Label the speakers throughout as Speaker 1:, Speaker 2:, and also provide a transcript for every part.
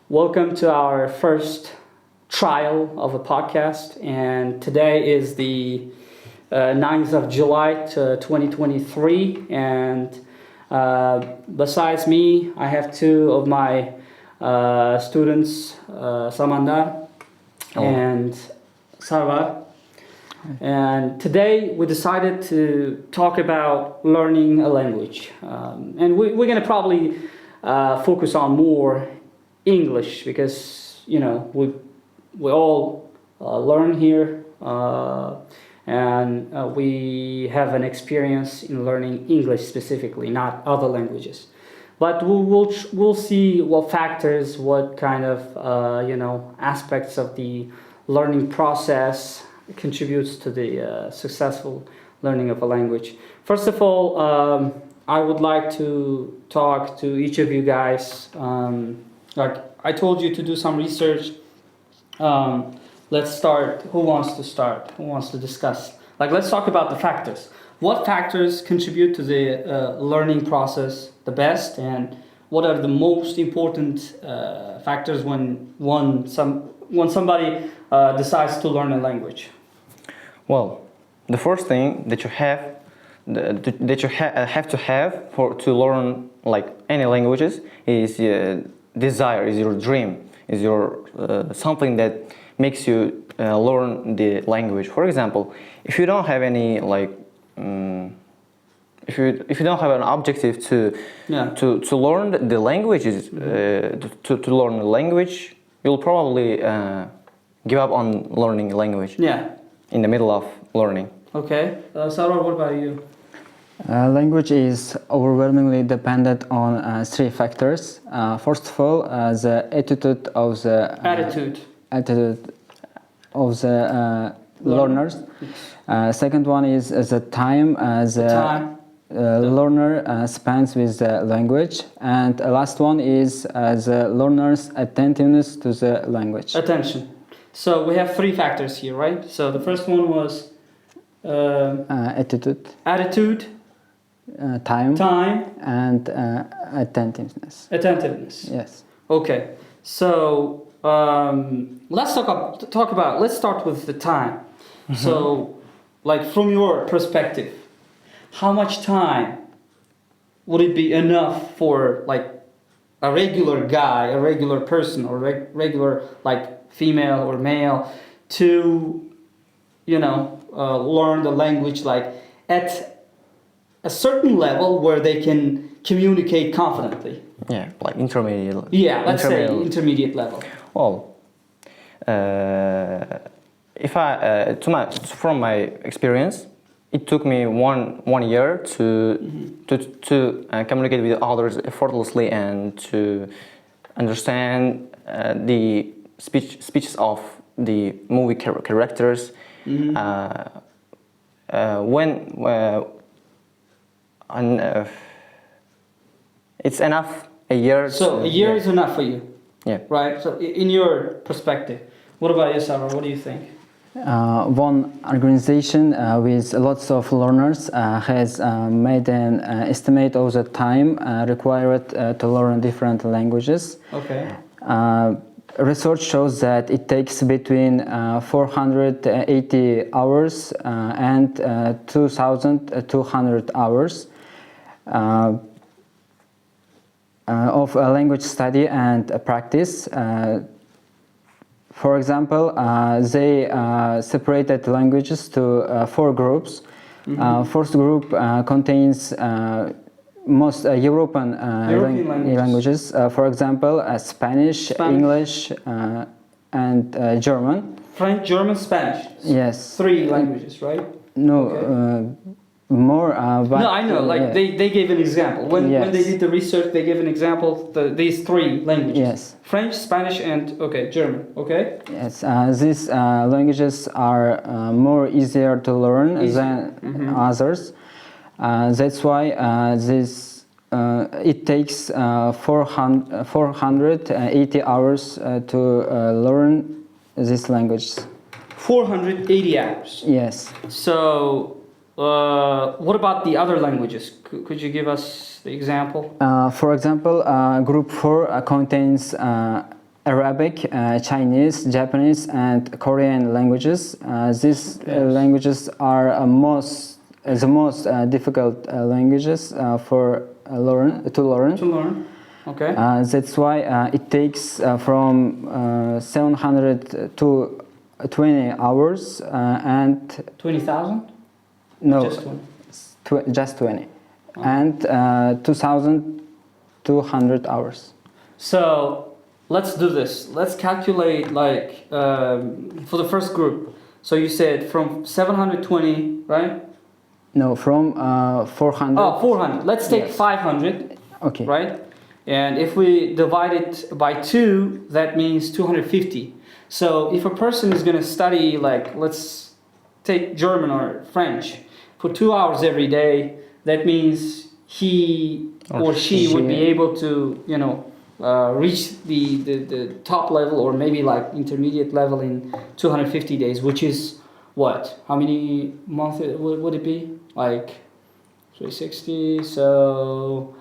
Speaker 1: Welcome to our first trial of a podcast. And today is the 9th of July to 2023. And besides me, I have two of my students, Samandar and Sarvar. And today we decided to talk about learning a language. And we're going to probably focus on more English because, we all learn here and we have an experience in learning English specifically, not other languages. But we'll see what factors, what kind of, aspects of the learning process contributes to the successful learning of a language. First of all, I would like to talk to each of you guys. Like I told you to do some research. Let's start. Who wants to start? Who wants to discuss? Let's talk about the factors. What factors contribute to the learning process the best, and what are the most important factors when somebody decides to learn a language?
Speaker 2: Well, the first thing that you have to have to learn any languages is desire, is your dream, is your something that makes you learn the language. For example, if you don't have any if you don't have an objective to learn the languages, to learn the language, you'll probably give up on learning language.
Speaker 1: Yeah.
Speaker 2: In the middle of learning.
Speaker 1: Okay. Sarah, what about you?
Speaker 3: Language is overwhelmingly dependent on three factors. First of all, the attitude of the learners. Second one is the time learner spends with the language, and last one is the learner's attentiveness to the language.
Speaker 1: Attention. So we have three factors here, right? So the first one was
Speaker 3: attitude, time,
Speaker 1: and
Speaker 3: attentiveness. Yes.
Speaker 1: Okay. So let's start with the time. Mm-hmm. So, from your perspective, how much time would it be enough for a regular guy, a regular person, or regular female or male to learn the language at a certain level where they can communicate confidently?
Speaker 2: Yeah, intermediate.
Speaker 1: Yeah, let's say intermediate level.
Speaker 2: Well, from my experience, it took me one year to communicate with others effortlessly and to understand the speeches of the movie characters. Mm-hmm. It's enough a year.
Speaker 1: So a year is enough for you.
Speaker 2: Yeah.
Speaker 1: Right. So in your perspective, what about you, Sarah? What do you think?
Speaker 3: One organization with lots of learners has made an estimate of the time required to learn different languages.
Speaker 1: Okay.
Speaker 3: Research shows that it takes between 480 hours and 2,200 hours of language study and practice. For example, they separated languages to four groups. Mm-hmm. First group contains most European languages. For example, Spanish, English, and German.
Speaker 1: French, German, Spanish.
Speaker 3: Yes.
Speaker 1: Three languages, right?
Speaker 3: No,
Speaker 1: okay.
Speaker 3: More.
Speaker 1: But, no, I know. They gave an example. When they did the research, they gave an example. These three languages.
Speaker 3: Yes.
Speaker 1: French, Spanish, and German. Okay.
Speaker 3: Yes. These languages are more easier to learn than others. That's why it takes 480 hours to learn this language.
Speaker 1: 480 hours.
Speaker 3: Yes.
Speaker 1: So. What about the other languages? Could you give us the example?
Speaker 3: For example, Group 4 contains Arabic, Chinese, Japanese, and Korean languages. These languages are the most difficult languages for to learn.
Speaker 1: To learn. Okay.
Speaker 3: That's why it takes from 700 to 20 hours and
Speaker 1: 20,000?
Speaker 3: no,
Speaker 1: Just 20.
Speaker 3: just 20 and 2,200 hours.
Speaker 1: So let's do this. Let's calculate like for the first group. So you said from 720, right?
Speaker 3: No, from 400.
Speaker 1: Oh, 400. Let's take
Speaker 3: Yes.
Speaker 1: 500,
Speaker 3: Okay.
Speaker 1: right? And if we divide it by 2, that means 250. So if a person is going to study, like, let's take German or French for 2 hours every day, that means he or she would be able to, reach the top level or maybe like intermediate level in 250 days, which is what? How many months would it be? Like 360, so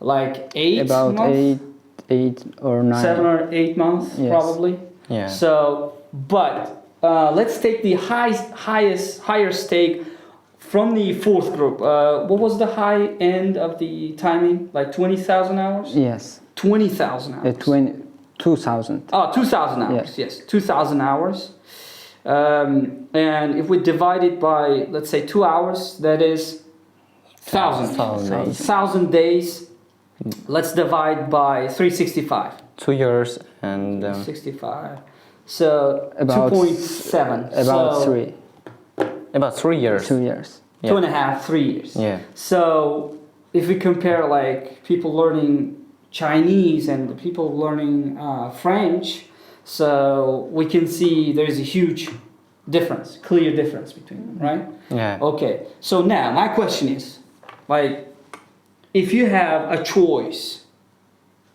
Speaker 1: like 8
Speaker 3: About
Speaker 1: months?
Speaker 3: 8 or 9.
Speaker 1: 7 or 8 months,
Speaker 3: Yes.
Speaker 1: probably.
Speaker 2: Yeah.
Speaker 1: So, but let's take the higher stake from the fourth group. What was the high end of the timing? Like 20,000 hours?
Speaker 3: Yes.
Speaker 1: 20,000 hours.
Speaker 3: 2,000.
Speaker 1: Oh, 2,000 hours. Yes, 2,000 hours. And if we divide it by, let's say, 2 hours, that is 1,000. 1,000 days. Let's divide by 365.
Speaker 2: 2 years and
Speaker 1: 65. So
Speaker 3: About
Speaker 1: 2.7.
Speaker 3: About
Speaker 1: So
Speaker 3: 3.
Speaker 2: about 3 years.
Speaker 3: 2 years.
Speaker 1: Two and a half, 3 years.
Speaker 2: Yeah.
Speaker 1: So if we compare like people learning Chinese and the people learning French, so we can see there's a huge difference, clear difference between them, right?
Speaker 2: Yeah.
Speaker 1: Okay. So now my question is, like, if you have a choice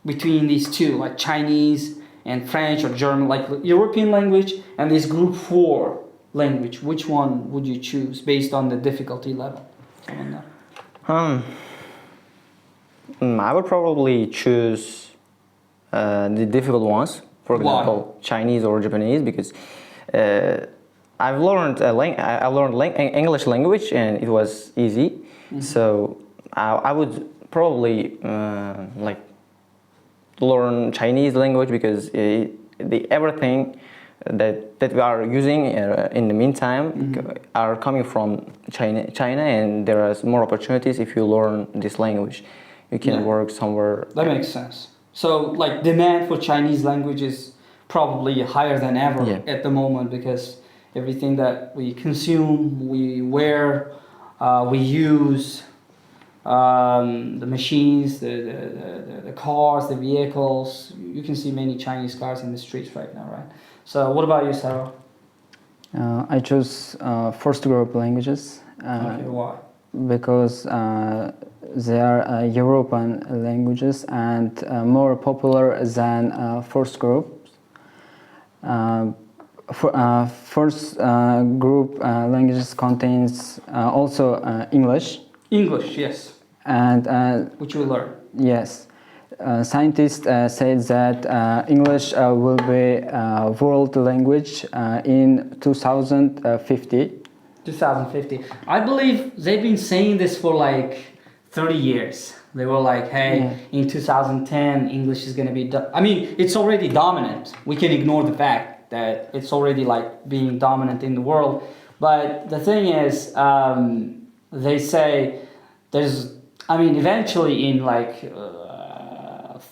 Speaker 1: between these two, like Chinese and French or German, like European language and this group 4 language, which one would you choose based on the difficulty level?
Speaker 2: I would probably choose the difficult ones. For example, Chinese or Japanese, because I've learned English language and it was easy. Mm-hmm. So I would probably like learn Chinese language because everything that we are using in the meantime are coming from China, and there are more opportunities if you learn this language. You can work somewhere.
Speaker 1: That makes sense. So, like, demand for Chinese language is probably higher than ever at the moment because everything that we consume, we wear, we use, the machines, the cars, the vehicles. You can see many Chinese cars in the streets right now, right? So, what about you, Sarah?
Speaker 3: I chose first group languages.
Speaker 1: Okay, why?
Speaker 3: Because they are European languages and more popular than first groups. First group languages contains also English.
Speaker 1: English, yes.
Speaker 3: And
Speaker 1: which we learn.
Speaker 3: Yes. Scientists said that English will be world language in 2050.
Speaker 1: 2050. I believe they've been saying this for like 30 years. They were like, hey, in 2010, English is going to be... I mean, it's already dominant. We can ignore the fact that it's already like being dominant in the world. But the thing is, they say there's... I mean, eventually in like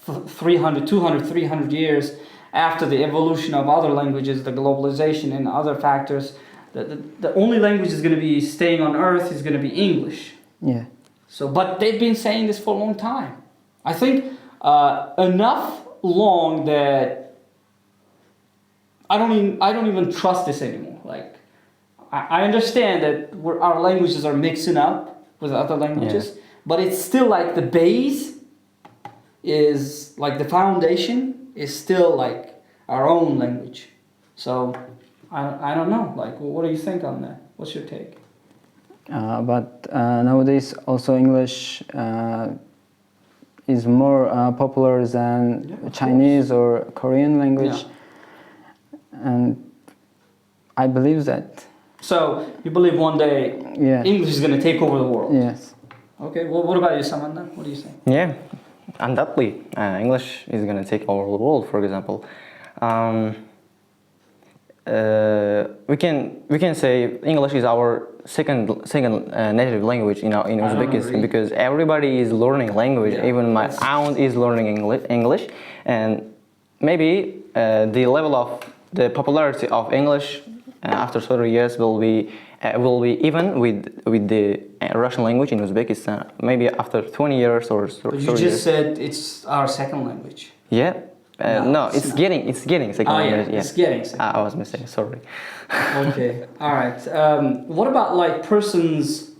Speaker 1: 300 years after the evolution of other languages, the globalization and other factors, the only language is going to be staying on Earth is going to be English.
Speaker 3: Yeah.
Speaker 1: So, but they've been saying this for a long time. I think enough long that I don't even trust this anymore. Like, I understand that our languages are mixing up with other languages, but it's still like the base is like the foundation is still like our own language. So. I don't know. Like, what do you think on that? What's your take?
Speaker 3: But nowadays, also English is more popular than Chinese or Korean language, and I believe that.
Speaker 1: So you believe one day English is going to take over the world?
Speaker 3: Yes.
Speaker 1: Okay. Well, what about you, Samandar? What do you say?
Speaker 2: Yeah, undoubtedly, English is gonna take over the world. For example, we can say English is our second native language in Uzbekistan, because everybody is learning language.
Speaker 1: Yeah,
Speaker 2: Even my aunt is learning English, and maybe the level of the popularity of English after 30 years will be even with the Russian language in Uzbekistan. Maybe after 20 years or so.
Speaker 1: But you just said it's our second language.
Speaker 2: Yeah. No, it's getting second language.
Speaker 1: Yeah, it's getting second.
Speaker 2: I was mistaken. Sorry.
Speaker 1: Okay. All right. What about like person's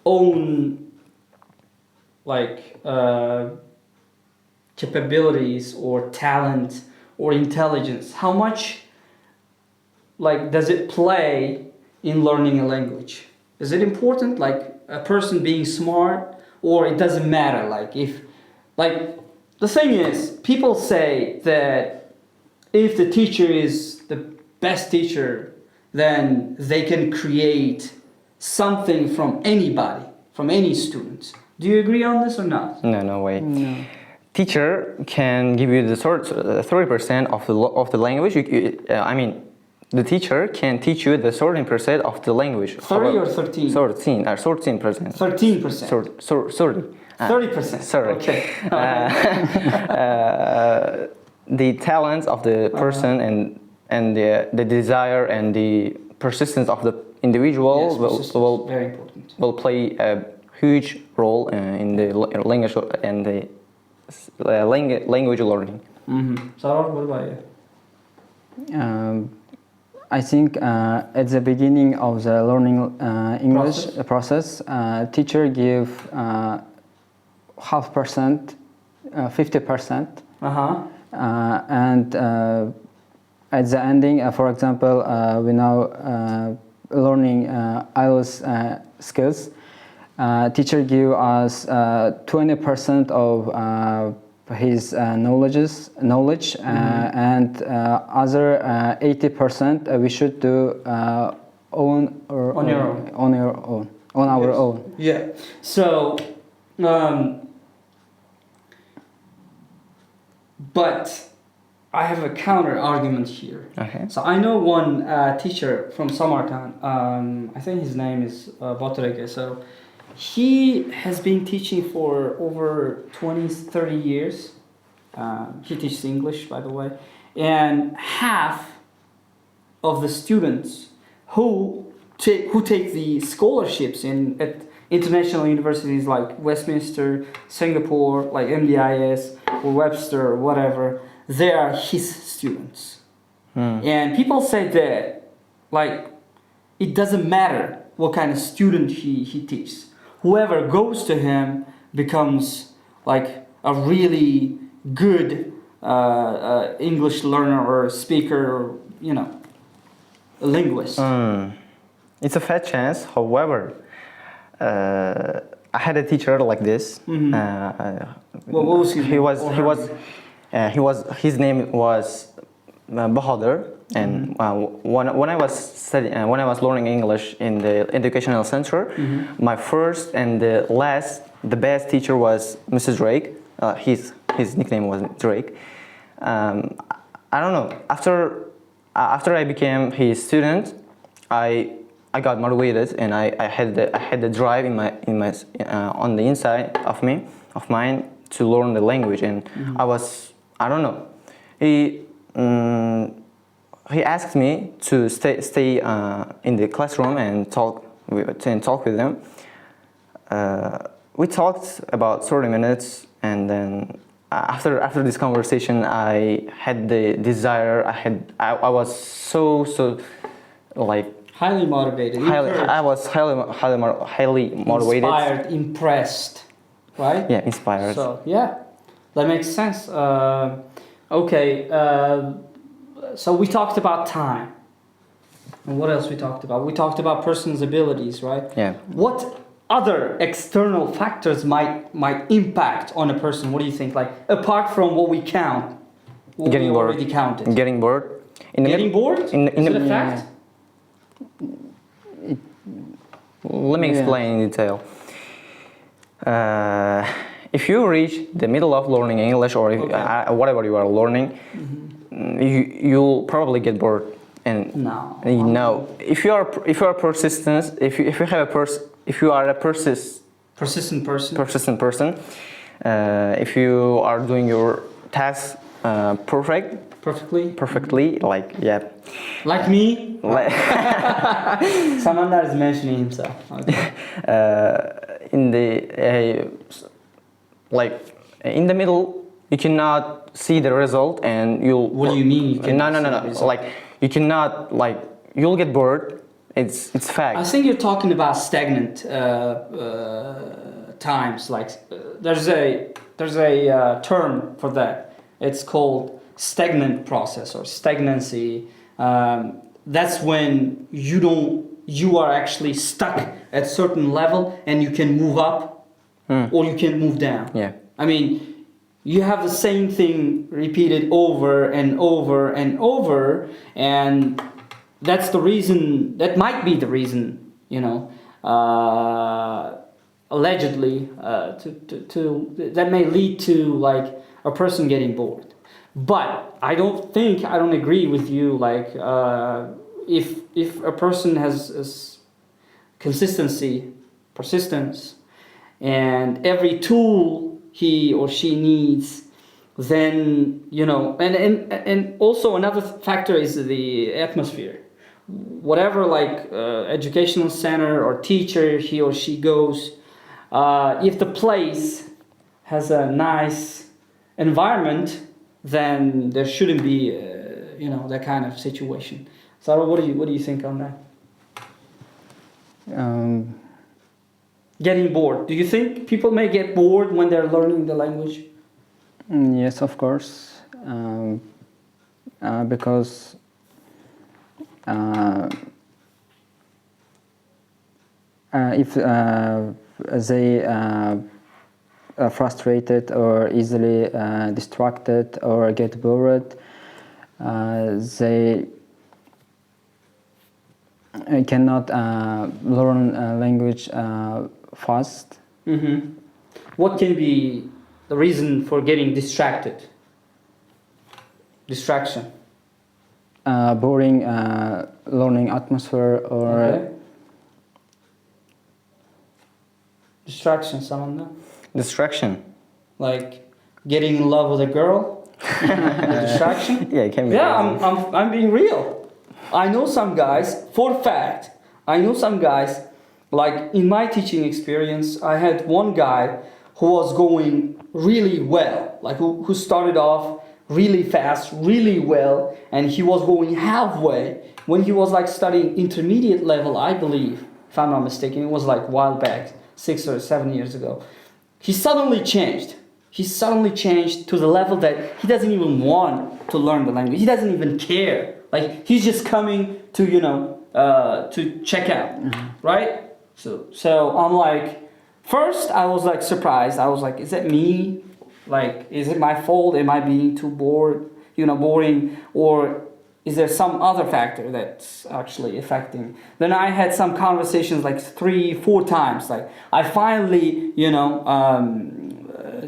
Speaker 1: own like capabilities or talent or intelligence? How much like does it play in learning a language? Is it important, like a person being smart, or it doesn't matter? Like if, like the thing is, people say that if the teacher is the best teacher, then they can create something from anybody, from any student. Do you agree on this or not?
Speaker 2: No way.
Speaker 3: No.
Speaker 2: Teacher can give you the 30% of the language. I mean, the teacher can teach you the 13% of the language.
Speaker 1: 30 or 13?
Speaker 2: 13%.
Speaker 1: 13%.
Speaker 2: 30.
Speaker 1: 30%.
Speaker 2: Sorry.
Speaker 1: Okay.
Speaker 2: The talents of the person and the desire and the persistence of the individual
Speaker 1: Yes, very important.
Speaker 2: will play a huge role in the language and the language learning.
Speaker 1: Sarvar, what about you?
Speaker 3: I think at the beginning of the learning English process, teacher give 0.5%, 50%, and at the ending, for example, we now learning IELTS skills. Teacher give us 20% of his knowledge, and other 80% we should do on our own.
Speaker 1: Yeah. So, but I have a counter argument here.
Speaker 2: Okay.
Speaker 1: So I know one teacher from Samarkand. I think his name is Batarege. So he has been teaching for over 20, 30 years. He teaches English, by the way. And half of the students who take the scholarships at international universities like Westminster, Singapore, like MDIS or Webster or whatever, they are his students. And people say that, like, it doesn't matter what kind of student he teaches. Whoever goes to him becomes like a really good English learner or speaker, or a linguist.
Speaker 2: It's a fair chance. However, I had a teacher like this.
Speaker 1: What was his name?
Speaker 2: His name was Bahadur. And when I was studying, when I was learning English in the educational center, my first and the best teacher was Mrs. Drake. His nickname was Drake. I don't know. After I became his student, I got motivated, and I had the drive in my on the inside of mine to learn the language, and I don't know. He asked me to stay in the classroom and talk with them. We talked about 30 minutes, and then after this conversation, I had the desire. I was so like
Speaker 1: highly motivated.
Speaker 2: I was highly motivated.
Speaker 1: Inspired, impressed, right?
Speaker 2: Yeah, inspired.
Speaker 1: So yeah, that makes sense. Okay. So we talked about time. And what else we talked about? We talked about person's abilities, right?
Speaker 2: Yeah.
Speaker 1: What other external factors might impact on a person? What do you think? Like apart from what we count, what
Speaker 2: Getting
Speaker 1: we
Speaker 2: bored.
Speaker 1: already counted.
Speaker 2: Getting bored. In the
Speaker 1: Getting
Speaker 2: mid-
Speaker 1: bored?
Speaker 2: In
Speaker 1: Is
Speaker 2: the,
Speaker 1: it a fact?
Speaker 2: Let me explain in detail. If you reach the middle of learning English or if,
Speaker 1: Okay.
Speaker 2: whatever you are learning, you'll probably get bored. And
Speaker 1: No.
Speaker 2: no, if you are persistent, if you have if you are a
Speaker 1: Persistent person.
Speaker 2: persistent person, if you are doing your tasks perfectly, like yeah,
Speaker 1: Like me?
Speaker 2: like,
Speaker 1: Samandar is mentioning himself. Okay.
Speaker 2: in the like in the middle, you cannot see the result, and you'll.
Speaker 1: What do you mean you cannot
Speaker 2: No.
Speaker 1: see the result?
Speaker 2: Like you cannot you'll get bored. It's fact.
Speaker 1: I think you're talking about stagnant times. Like there's a term for that. It's called stagnant process or stagnancy. That's when you are actually stuck at certain level and you can move up or you can move down.
Speaker 2: Yeah.
Speaker 1: I mean, you have the same thing repeated over and over and over, and that's the reason. That might be the reason, allegedly, that may lead to like a person getting bored. But I don't agree with you. Like, if a person has consistency, persistence, and every tool he or she needs, then and also another factor is the atmosphere. Whatever educational center or teacher he or she goes, if the place has a nice environment, then there shouldn't be that kind of situation. Sarvar, what do you think on that? Getting bored. Do you think people may get bored when they're learning the language?
Speaker 3: Yes, of course, because if they are frustrated or easily distracted or get bored, they cannot learn language fast.
Speaker 1: Mm-hmm. What can be the reason for getting distracted? Distraction.
Speaker 3: Boring learning atmosphere or
Speaker 1: Okay. Distraction, Samanda.
Speaker 2: Distraction.
Speaker 1: Like getting in love with a girl. A distraction.
Speaker 2: Yeah, it can be.
Speaker 1: Yeah, I'm being real. I know some guys, for a fact, like in my teaching experience, I had one guy who was going really well, like who started off really fast, really well, and he was going halfway when he was like studying intermediate level, I believe, if I'm not mistaken. It was like a while back, 6 or 7 years ago. He suddenly changed. He suddenly changed to the level that he doesn't even want to learn the language. He doesn't even care. Like he's just coming to to check out, right? So I'm like, first I was like surprised. I was like, is that me? Like, is it my fault? Am I being too boring? Or is there some other factor that's actually affecting? Then I had some conversations like 3-4 times. Like I finally,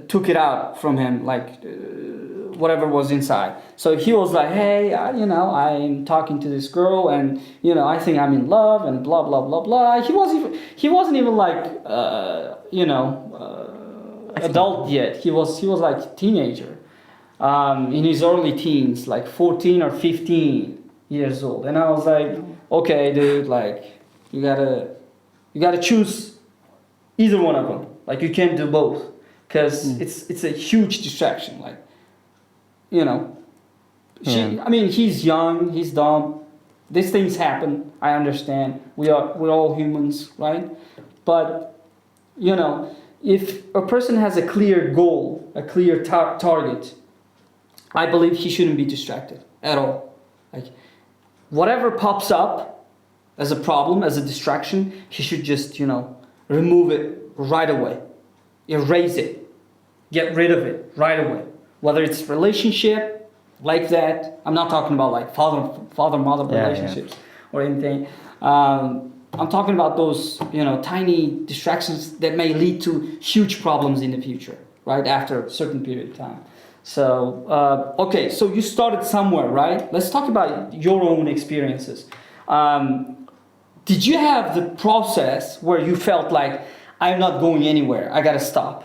Speaker 1: took it out from him, like whatever was inside. So he was like, hey, I'm talking to this girl, and I think I'm in love, and blah blah blah blah. He wasn't even like adult yet. He was like teenager, in his early teens, like 14 or 15 years old. And I was like, okay, dude, like you gotta choose either one of them. Like you can't do both, because it's a huge distraction. Like I mean, he's young, he's dumb. These things happen. I understand. We're all humans, right? But if a person has a clear goal, a clear target, I believe he shouldn't be distracted at all. Like whatever pops up as a problem, as a distraction, he should just remove it right away. Erase it. Get rid of it right away. Whether it's relationship like that, I'm not talking about like father-mother relationships or anything. I'm talking about those, tiny distractions that may lead to huge problems in the future, right? After a certain period of time. So, okay, so you started somewhere, right? Let's talk about your own experiences. Did you have the process where you felt like, I'm not going anywhere, I gotta stop?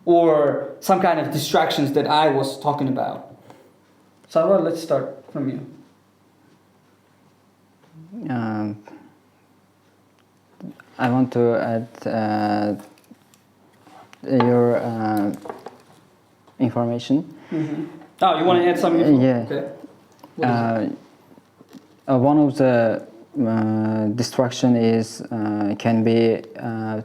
Speaker 1: Or some kind of distractions that I was talking about? Sarvar, let's start from you.
Speaker 3: I want to add your information.
Speaker 1: Mm-hmm. Oh, you want to add some info?
Speaker 3: Yeah.
Speaker 1: Okay.
Speaker 3: One of the distraction is can be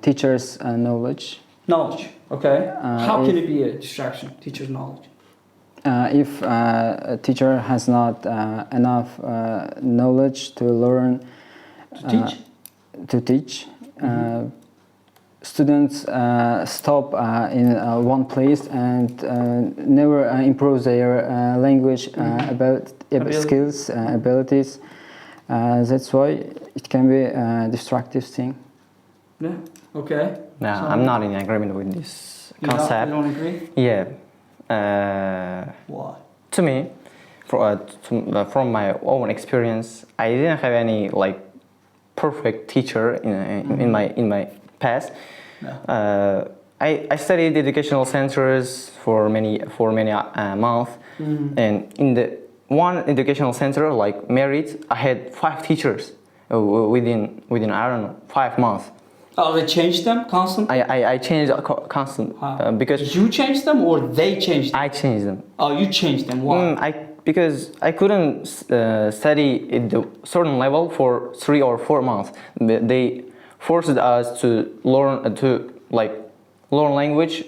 Speaker 3: teachers' knowledge.
Speaker 1: Knowledge. Okay. How can it be a distraction? Teacher's knowledge.
Speaker 3: If a teacher has not enough knowledge to learn to teach, students stop in one place and never improve their language skills, abilities. That's why it can be a destructive thing.
Speaker 1: Yeah. Okay.
Speaker 2: No,
Speaker 1: So
Speaker 2: I'm not in agreement with this concept.
Speaker 1: You don't agree?
Speaker 2: Yeah.
Speaker 1: Why?
Speaker 2: To me, from my own experience, I didn't have any like perfect teacher in my past.
Speaker 1: No.
Speaker 2: I studied educational centers for many months, and in the one educational center like merit, I had 5 teachers within I don't know 5 months.
Speaker 1: Oh, they changed them constantly?
Speaker 2: I changed constant because
Speaker 1: Did you change them or they changed them?
Speaker 2: I changed them.
Speaker 1: Oh, you changed them. Why?
Speaker 2: Because I couldn't study at the certain level for 3 or 4 months. They forced us to learn learn language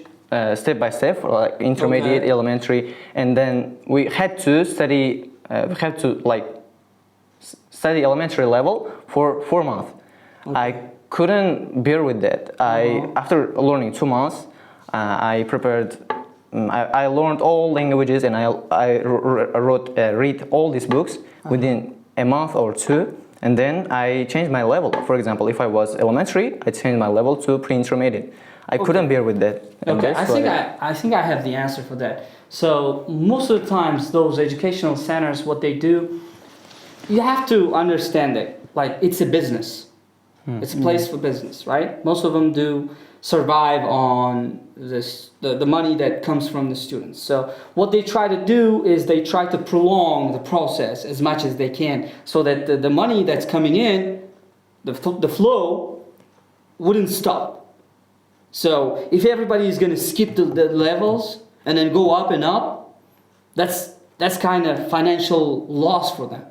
Speaker 2: step by step, like intermediate, elementary, and then we had to study. We had to study elementary level for 4 months. Okay. I couldn't bear with that. After learning 2 months, I prepared. I learned all languages and I read all these books within a month or 2, and then I changed my level. For example, if I was elementary, I changed my level to pre-intermediate. I couldn't bear with that.
Speaker 1: Okay, I think I have the answer for that. So most of the times, those educational centers, what they do, you have to understand it. Like it's a business. It's a place for business, right? Most of them do survive on the money that comes from the students. So what they try to do is they try to prolong the process as much as they can so that the money that's coming in, the flow, wouldn't stop. So if everybody is going to skip the levels and then go up and up, that's kind of financial loss for them.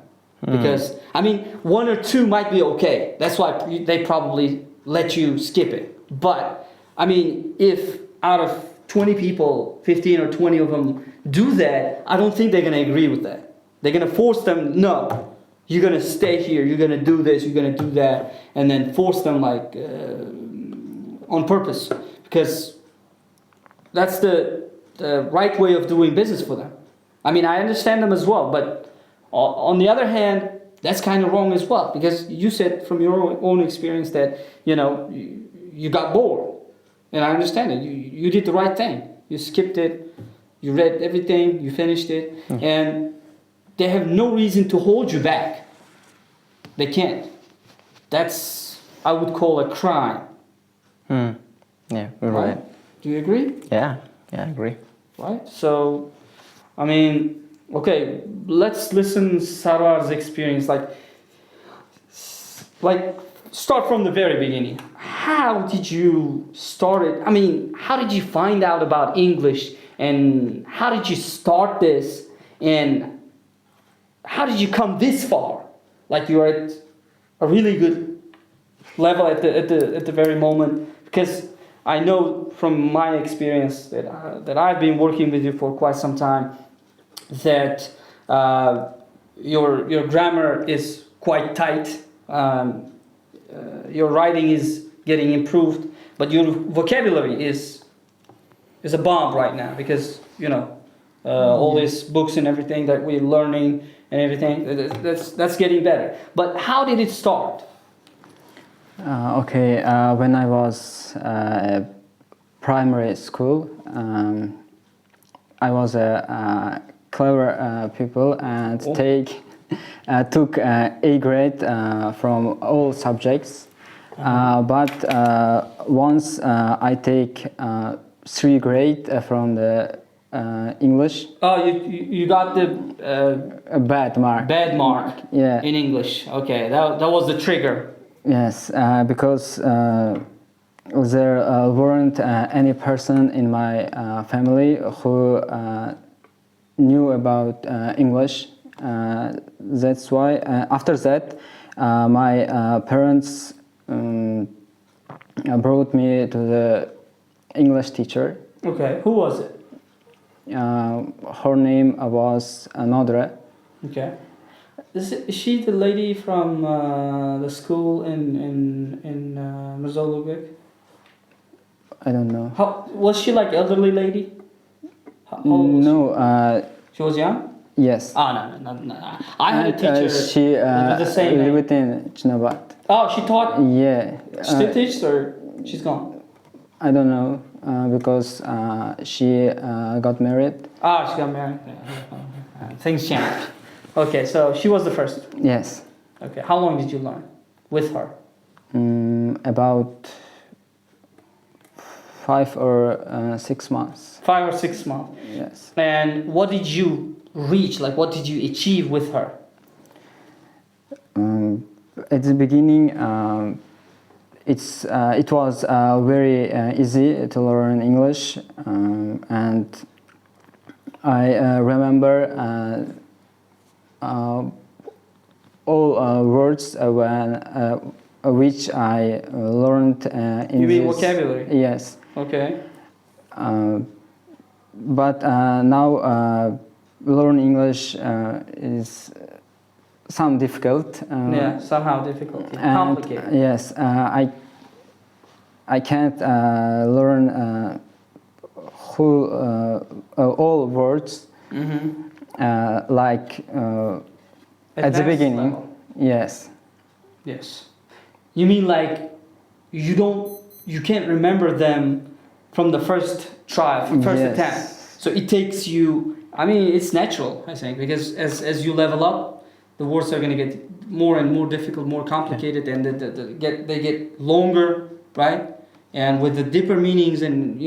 Speaker 1: Because, I mean, 1 or 2 might be okay. That's why they probably let you skip it. But, I mean, if out of 20 people, 15 or 20 of them do that, I don't think they're going to agree with that. They're going to force them, no, you're going to stay here, you're going to do this, you're going to do that, and then force them on purpose. Because that's the right way of doing business for them. I mean, I understand them as well, but on the other hand, that's kind of wrong as well, because you said from your own experience that, you got bored. And I understand it. You did the right thing. You skipped it. You read everything. You finished it. And they have no reason to hold you back. They can't. That's, I would call a crime.
Speaker 2: Yeah, you're right.
Speaker 1: Do you agree?
Speaker 2: Yeah, I agree.
Speaker 1: Right? So, I mean, okay, let's listen Sarwar's experience. Like, start from the very beginning. How did you start it? I mean, how did you find out about English? And how did you start this? And how did you come this far? Like you're at a really good level at the very moment. Because I know from my experience that I've been working with you for quite some time that your grammar is quite tight. Your writing is getting improved, but your vocabulary is a bomb right now because all these books and everything that we're learning and everything that's getting better. But how did it start?
Speaker 3: Okay, when I was primary school, I was a clever people and took A grade from all subjects. But once I take 3 grade from the English.
Speaker 1: Oh, you got the
Speaker 3: A bad mark.
Speaker 1: bad mark
Speaker 3: Yeah.
Speaker 1: in English. Okay, that was the trigger.
Speaker 3: Yes, because there weren't any person in my family who knew about English. That's why after that my parents brought me to the English teacher.
Speaker 1: Okay, who was it?
Speaker 3: Her name was Nadra.
Speaker 1: Okay, is she the lady from the school in Mozambique?
Speaker 3: I don't know.
Speaker 1: How was she, like elderly lady? How old was
Speaker 3: No.
Speaker 1: she was young.
Speaker 3: Yes.
Speaker 1: Oh no. I had a teacher.
Speaker 3: She
Speaker 1: with the same name.
Speaker 3: lived in Chinabat.
Speaker 1: Oh, she taught.
Speaker 3: Yeah.
Speaker 1: Still teaches or she's gone?
Speaker 3: I don't know because she got married.
Speaker 1: Ah, she got married. Things changed. Okay, so she was the first.
Speaker 3: Yes.
Speaker 1: Okay, how long did you learn with her?
Speaker 3: About 5 or 6 months.
Speaker 1: 5 or 6 months.
Speaker 3: Yes.
Speaker 1: And what did you reach? Like, what did you achieve with her?
Speaker 3: At the beginning, it was very easy to learn English, and I remember all words which I learned in
Speaker 1: You mean
Speaker 3: this.
Speaker 1: vocabulary?
Speaker 3: Yes.
Speaker 1: Okay.
Speaker 3: But now learn English is some difficult.
Speaker 1: Yeah, somehow difficult,
Speaker 3: and,
Speaker 1: complicated.
Speaker 3: Yes, I can't learn all words like at the
Speaker 1: Advanced
Speaker 3: beginning.
Speaker 1: level.
Speaker 3: Yes.
Speaker 1: Yes. You mean like you can't remember them from the first try, from first
Speaker 3: Yes.
Speaker 1: attempt. So it takes you. I mean, it's natural, I think, because as you level up, the words are going to get more and more difficult, more complicated, and they get longer, right? And with the deeper meanings and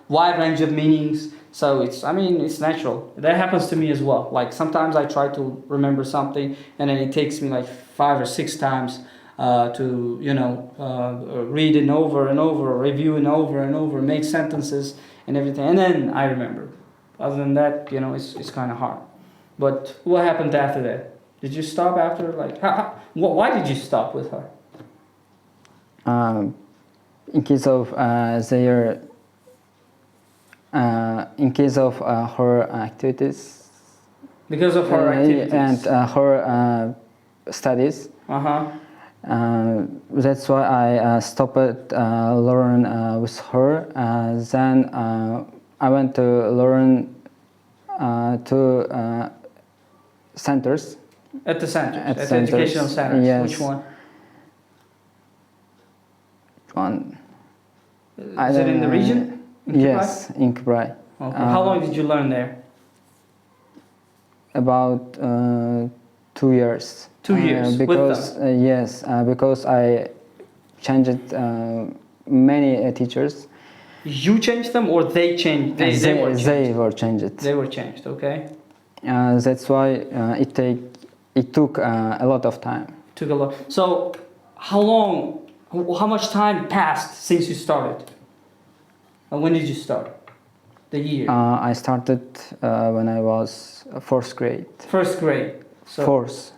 Speaker 1: wide range of meanings. So it's natural. That happens to me as well. Like sometimes I try to remember something, and then it takes me like 5 or 6 times to read it over and over, review it over and over, make sentences and everything, and then I remember. Other than that, it's kind of hard. But what happened after that? Did you stop after, like, why did you stop with her?
Speaker 3: In case of her activities.
Speaker 1: Because of her activities.
Speaker 3: And her studies. That's why I stopped learn with her. Then I went to learn to centers.
Speaker 1: At the centers, at the
Speaker 3: centers.
Speaker 1: educational centers.
Speaker 3: Yes.
Speaker 1: Which one?
Speaker 3: One.
Speaker 1: Is it in the region? In
Speaker 3: Yes, in Kibray.
Speaker 1: Okay. How long did you learn there?
Speaker 3: About 2 years.
Speaker 1: 2 years
Speaker 3: because
Speaker 1: with them?
Speaker 3: Yes, because I changed many teachers.
Speaker 1: You changed them, or they changed? They were changed.
Speaker 3: They were changed.
Speaker 1: They were changed. Okay.
Speaker 3: That's why it took a lot of time.
Speaker 1: Took a lot. So, how much time passed since you started? And when did you start? The year?
Speaker 3: I started when I was 4th grade.
Speaker 1: First grade. So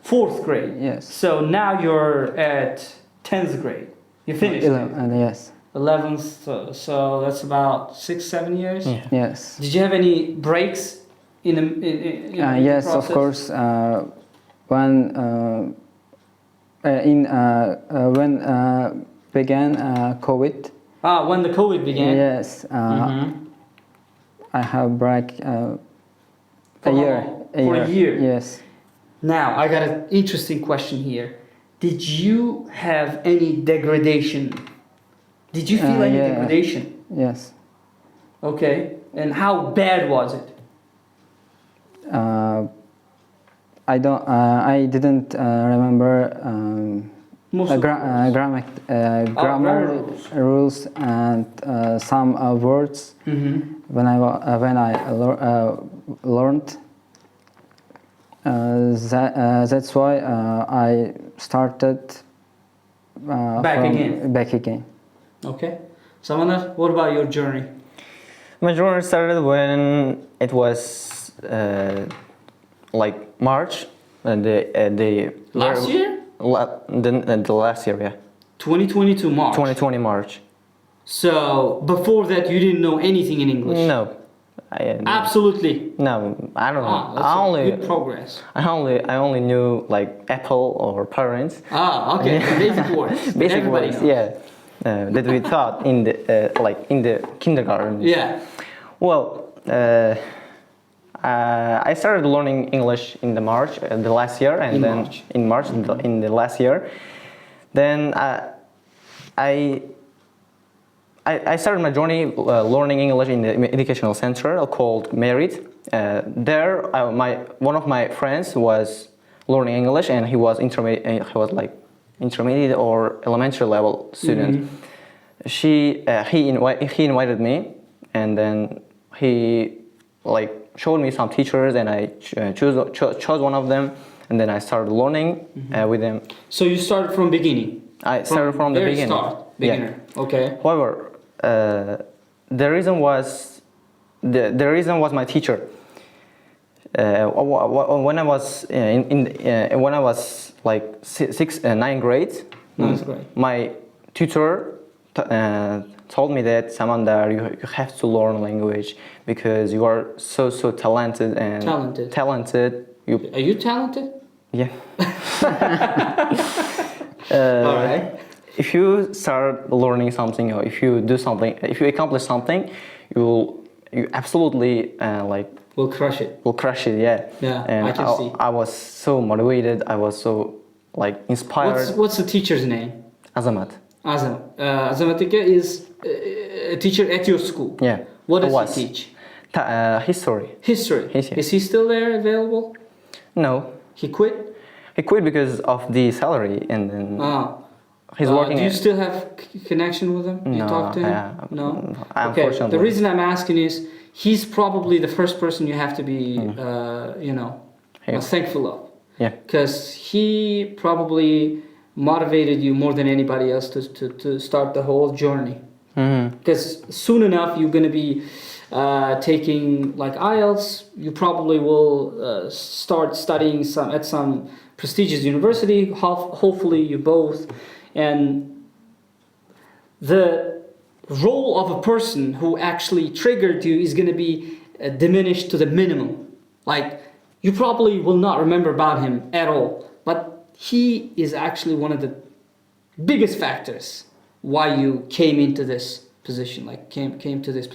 Speaker 1: 4th grade.
Speaker 3: Yes.
Speaker 1: So now you're at 10th grade. You finished.
Speaker 3: 11th, yes.
Speaker 1: 11th. So that's about 6-7 years.
Speaker 2: Yeah.
Speaker 3: Yes.
Speaker 1: Did you have any breaks in the
Speaker 3: Yes,
Speaker 1: process?
Speaker 3: of course. When began COVID.
Speaker 1: When the COVID began.
Speaker 3: Yes, I have break a
Speaker 1: For how
Speaker 3: year.
Speaker 1: long? For a year?
Speaker 3: Yes.
Speaker 1: Now, I got an interesting question here. Did you have any degradation? Did you feel any
Speaker 3: Yeah.
Speaker 1: degradation?
Speaker 3: Yes.
Speaker 1: Okay. And how bad was it?
Speaker 3: I don't. I didn't remember
Speaker 1: Most of the rules.
Speaker 3: grammar
Speaker 1: grammar rules.
Speaker 3: rules and some words when I learned. That's why I started back again.
Speaker 1: Okay. Samandar, what about your journey?
Speaker 2: My journey started when it was like March, the
Speaker 1: Last year?
Speaker 2: The last year, yeah.
Speaker 1: 2022 March.
Speaker 2: 2020 March.
Speaker 1: So, before that, you didn't know anything in English?
Speaker 2: No.
Speaker 1: Absolutely.
Speaker 2: No, I don't know.
Speaker 1: That's good progress.
Speaker 2: I only knew like Apple or parents.
Speaker 1: Okay. Basic words.
Speaker 2: Basic
Speaker 1: Everybody
Speaker 2: words,
Speaker 1: knows.
Speaker 2: yeah. That we taught in the like in the kindergarten.
Speaker 1: Yeah.
Speaker 2: Well, I started learning English in the March, the last year, and in March in the last year. Then I started my journey learning English in the educational center called Merit. There, one of my friends was learning English, and he was intermediate. He was like intermediate or elementary level student. He invited me, and then he like showed me some teachers, and I chose one of them, and then I started learning with them.
Speaker 1: So you started from beginning.
Speaker 2: I started from the beginning.
Speaker 1: Beginner. Yeah. Okay.
Speaker 2: However, the reason was my teacher. When I was when I was like ninth grade, my tutor told me that Samandar, you have to learn language because you are so talented and talented.
Speaker 1: Are you talented?
Speaker 2: Yeah.
Speaker 1: All right.
Speaker 2: If you start learning something, or if you do something, if you accomplish something, you absolutely
Speaker 1: will crush it.
Speaker 2: Will crush it, yeah.
Speaker 1: Yeah,
Speaker 2: and
Speaker 1: I can see.
Speaker 2: I was so motivated. I was so like inspired.
Speaker 1: What's the teacher's name?
Speaker 2: Azamat.
Speaker 1: Azamatika is a teacher at your school.
Speaker 2: Yeah.
Speaker 1: What does he teach?
Speaker 2: History.
Speaker 1: History. Is he still there available?
Speaker 2: No.
Speaker 1: He quit?
Speaker 2: He quit because of the salary, and then he's working.
Speaker 1: Do you still have connection with him?
Speaker 2: No,
Speaker 1: you talk to him? No. Okay.
Speaker 2: Unfortunately.
Speaker 1: The reason I'm asking is he's probably the first person you have to be, thankful of.
Speaker 2: Yeah.
Speaker 1: Because he probably motivated you more than anybody else to start the whole journey. Because soon enough you're going to be taking like IELTS. You probably will start studying at some prestigious university. Hopefully you both. And the role of a person who actually triggered you is going to be diminished to the minimum. Like, you probably will not remember about him at all, but he is actually one of the biggest factors why you came into this position, like came into this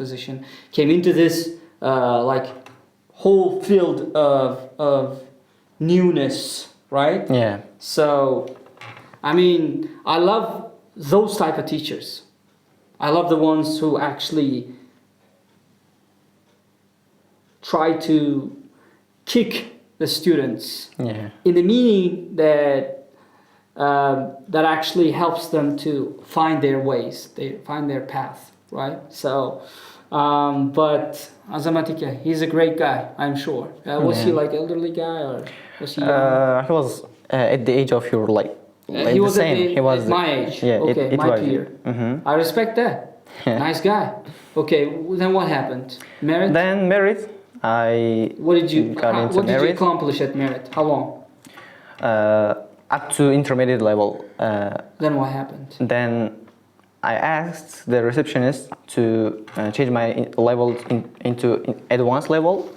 Speaker 1: whole field of newness, right?
Speaker 2: Yeah.
Speaker 1: So, I mean, I love those type of teachers. I love the ones who actually try to kick the students in the meaning that actually helps them to find their ways, find their path, right? So, but Azamatika, he's a great guy, I'm sure. Was he like elderly guy, or was he?
Speaker 2: He was at the age of your like.
Speaker 1: He was
Speaker 2: at
Speaker 1: my age.
Speaker 2: Yeah,
Speaker 1: okay, my peer. I respect that. Nice guy. Okay, then what happened? Merit?
Speaker 2: Then Merit.
Speaker 1: What did you accomplish at Merit? How long?
Speaker 2: Up to intermediate level.
Speaker 1: Then what happened?
Speaker 2: Then I asked the receptionist to change my level into advanced level.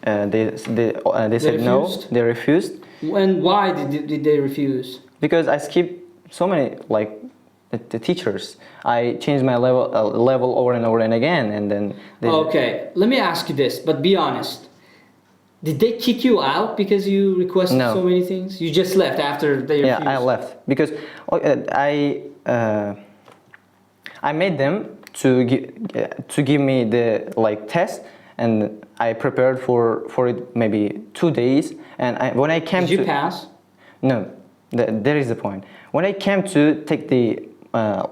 Speaker 2: They said no. They refused.
Speaker 1: And why did they refuse?
Speaker 2: Because I skipped so many the teachers. I changed my level over and over and again, and then
Speaker 1: Okay, let me ask you this, but be honest. Did they kick you out because you requested
Speaker 2: No.
Speaker 1: so many things? You just left after they refused?
Speaker 2: yeah, I left because I made them to give me the like test, and I prepared for it maybe 2 days, and when I came
Speaker 1: Did you
Speaker 2: to
Speaker 1: pass?
Speaker 2: no, there is the point. When I came to take the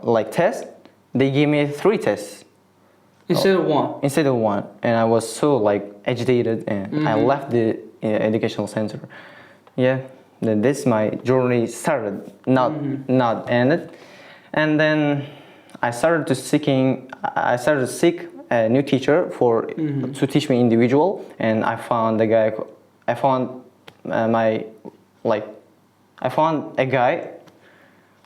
Speaker 2: like test, they gave me 3 tests
Speaker 1: Instead of one?
Speaker 2: instead of 1, and I was so like agitated, and I left the educational center. Yeah, this my journey started, not ended, and then I started to seek a new teacher to teach me individual, and I found a guy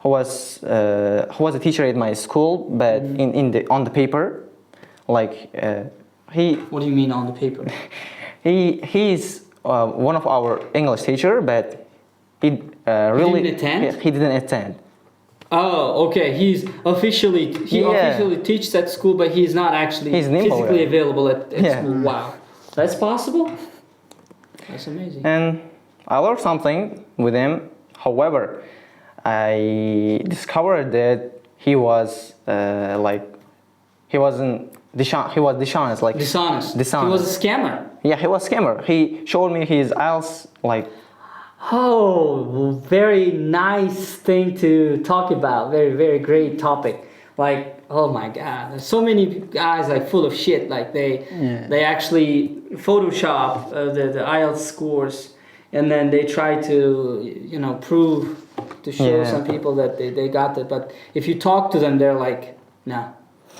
Speaker 2: who was a teacher at my school, but on the paper, like he.
Speaker 1: What do you mean on the paper?
Speaker 2: He's one of our English teacher, but he really
Speaker 1: didn't attend?
Speaker 2: He didn't attend.
Speaker 1: Oh, okay. He officially teaches at school, but he's not actually
Speaker 2: He's nimble,
Speaker 1: physically
Speaker 2: yeah.
Speaker 1: available at
Speaker 2: Yeah.
Speaker 1: school. Wow, that's possible. That's amazing.
Speaker 2: And I learned something with him. However, I discovered that he was he was dishonest. Like
Speaker 1: Dishonest.
Speaker 2: Dishonest.
Speaker 1: He was a scammer.
Speaker 2: Yeah, he was scammer. He showed me his IELTS like.
Speaker 1: Oh, very nice thing to talk about. Very, very great topic. Like, oh my God, there's so many guys like full of shit. Like they actually Photoshop the IELTS scores, and then they try to prove to show some people that they got it. But if you talk to them, they're like, no.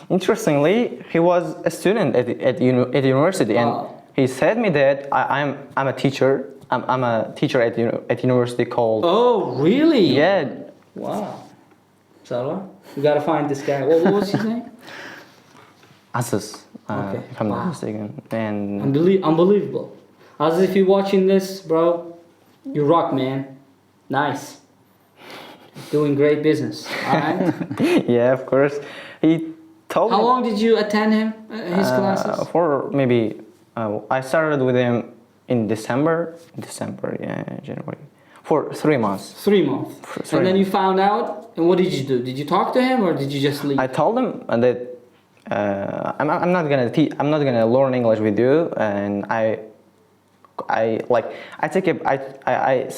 Speaker 2: Interestingly, he was a student at university, and he said me that I'm a teacher. I'm a teacher at university called.
Speaker 1: Oh, really?
Speaker 2: Yeah.
Speaker 1: Wow. Sarvar, you gotta find this guy. What was his name?
Speaker 2: Asus,
Speaker 1: Okay.
Speaker 2: if I'm not mistaken. And
Speaker 1: Unbelievable. As if you're watching this, bro, you rock, man. Nice. Doing great business. All right.
Speaker 2: yeah, of course. He told
Speaker 1: How
Speaker 2: me.
Speaker 1: long did you attend his classes?
Speaker 2: For maybe I started with him in December, January, for 3 months.
Speaker 1: 3 months. And then you found out, and what did you do? Did you talk to him, or did you just leave?
Speaker 2: I told him that I'm not gonna learn English with you, and I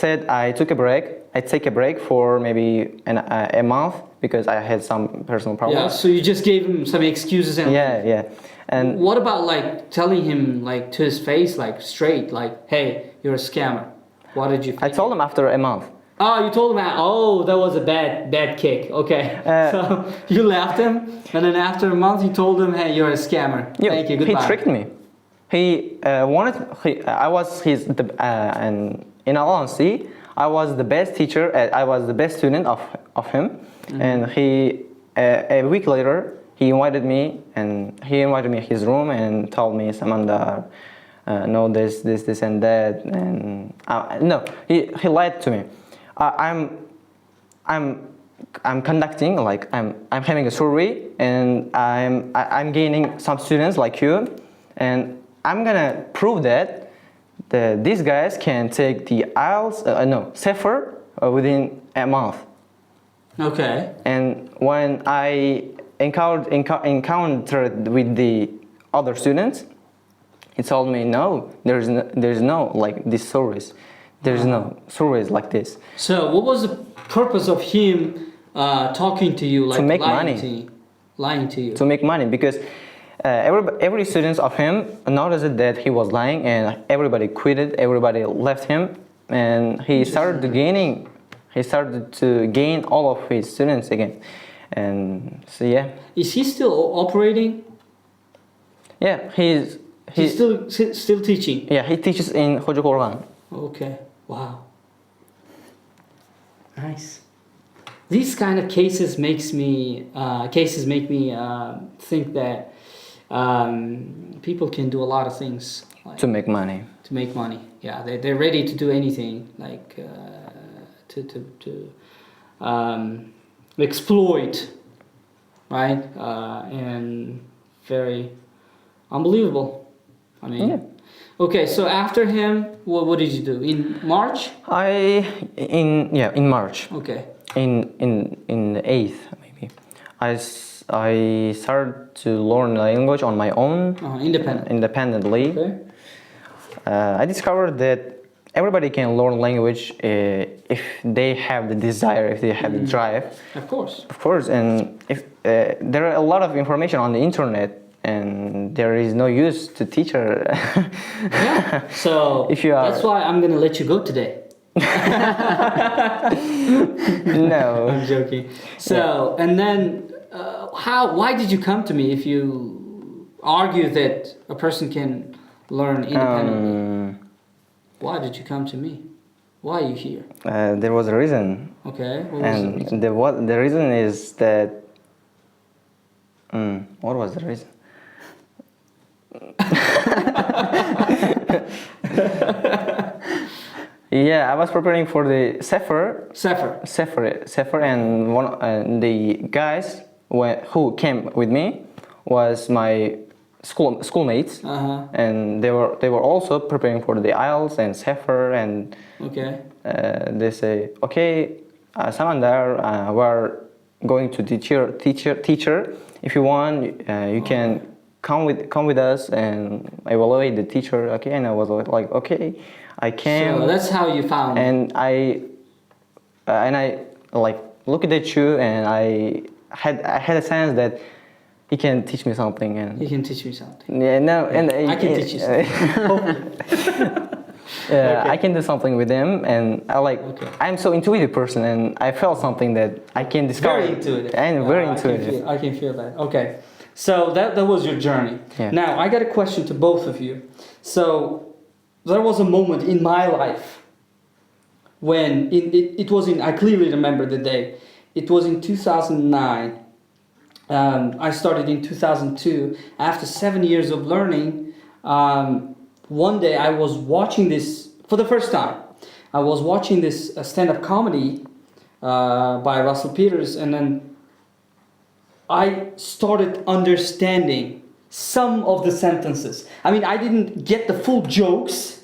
Speaker 2: said I took a break. I take a break for maybe a month because I had some personal problems.
Speaker 1: Yeah. So you just gave him some excuses and.
Speaker 2: Yeah. And
Speaker 1: what about like telling him like to his face, like straight, like, hey, you're a scammer? What did you think?
Speaker 2: I told him after a month.
Speaker 1: Oh, you told him, oh, that was a bad kick. Okay. So you left him, and then after a month you told him, hey, you're a scammer.
Speaker 2: Yeah,
Speaker 1: Thank you, goodbye.
Speaker 2: he tricked me. I was and in all honesty, I was the best teacher. I was the best student of him, and he a week later he invited me his room and told me, Samandar, know this and that, and no, he lied to me. I'm conducting, like I'm having a survey, and I'm gaining some students like you, and I'm gonna prove that these guys can take the IELTS CEFR within a month.
Speaker 1: Okay.
Speaker 2: And when I encountered with the other students, he told me, no, there's no like this surveys. There's no surveys like this.
Speaker 1: So what was the purpose of him talking to you, like
Speaker 2: to make
Speaker 1: lying
Speaker 2: money.
Speaker 1: Lying to you?
Speaker 2: To make money, because every student of him noticed that he was lying, and everybody quitted. Everybody left him, and he started to gain all of his students again. And so yeah.
Speaker 1: Is he still operating?
Speaker 2: Yeah, he's
Speaker 1: still teaching.
Speaker 2: Yeah, he teaches in Hojokorgan.
Speaker 1: Okay. Wow. Nice. These kind of cases make me think that people can do a lot of things like,
Speaker 2: to make money.
Speaker 1: To make money, yeah, they're ready to do anything, like exploit, right? And very unbelievable. I mean,
Speaker 2: Yeah.
Speaker 1: okay. So after him, what did you do in March?
Speaker 2: In March.
Speaker 1: Okay.
Speaker 2: In the 8th maybe I started to learn language on my own, independently.
Speaker 1: Okay.
Speaker 2: I discovered that everybody can learn language if they have the desire, if they have the drive,
Speaker 1: Of course.
Speaker 2: of course. And if there are a lot of information on the internet and there is no use to teacher.
Speaker 1: Yeah. So
Speaker 2: If you are-
Speaker 1: that's why I'm gonna let you go today.
Speaker 2: No.
Speaker 1: I'm joking. So, and then, why did you come to me if you argue that a person can learn independently? Why did you come to me? Why are you here?
Speaker 2: There was a reason.
Speaker 1: Okay, what was the
Speaker 2: And
Speaker 1: reason?
Speaker 2: the reason is that. What was the reason? Yeah, I was preparing for the Sefer, and the guys who came with me was my schoolmates, and they were also preparing for the IELTS and Sefer, and
Speaker 1: Okay.
Speaker 2: they say, okay, Samandar, we're going to teacher. If you want, you can come with us and evaluate the teacher. Okay, and I was like, okay, I can.
Speaker 1: So that's how you found me.
Speaker 2: And I like looked at you, and I had a sense that he can teach me something, and
Speaker 1: You can teach me something.
Speaker 2: yeah, no, and
Speaker 1: I can teach you something.
Speaker 2: I can do something with him, and I'm so intuitive person, and I felt something that I can discover.
Speaker 1: Very intuitive.
Speaker 2: And very intuitive.
Speaker 1: I can feel that. Okay. So that was your journey.
Speaker 2: Yeah.
Speaker 1: Now, I got a question to both of you. So there was a moment in my life when it was in, I clearly remember the day. It was in 2009. I started in 2002. After 7 years of learning, one day I was watching this for the first time. I was watching this stand-up comedy by Russell Peters, and then I started understanding some of the sentences. I mean, I didn't get the full jokes,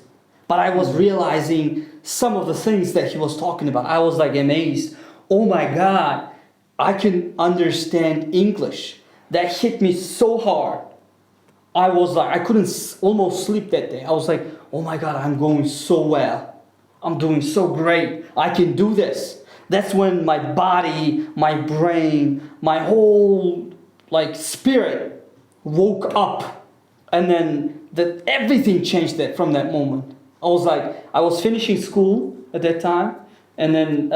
Speaker 1: but I was realizing some of the things that he was talking about. I was like amazed. Oh my God, I can understand English. That hit me so hard. I was like, I couldn't almost sleep that day. I was like, oh my God, I'm going so well. I'm doing so great. I can do this. That's when my body, my brain, my whole spirit woke up, and then everything changed from that moment. I was finishing school at that time, and then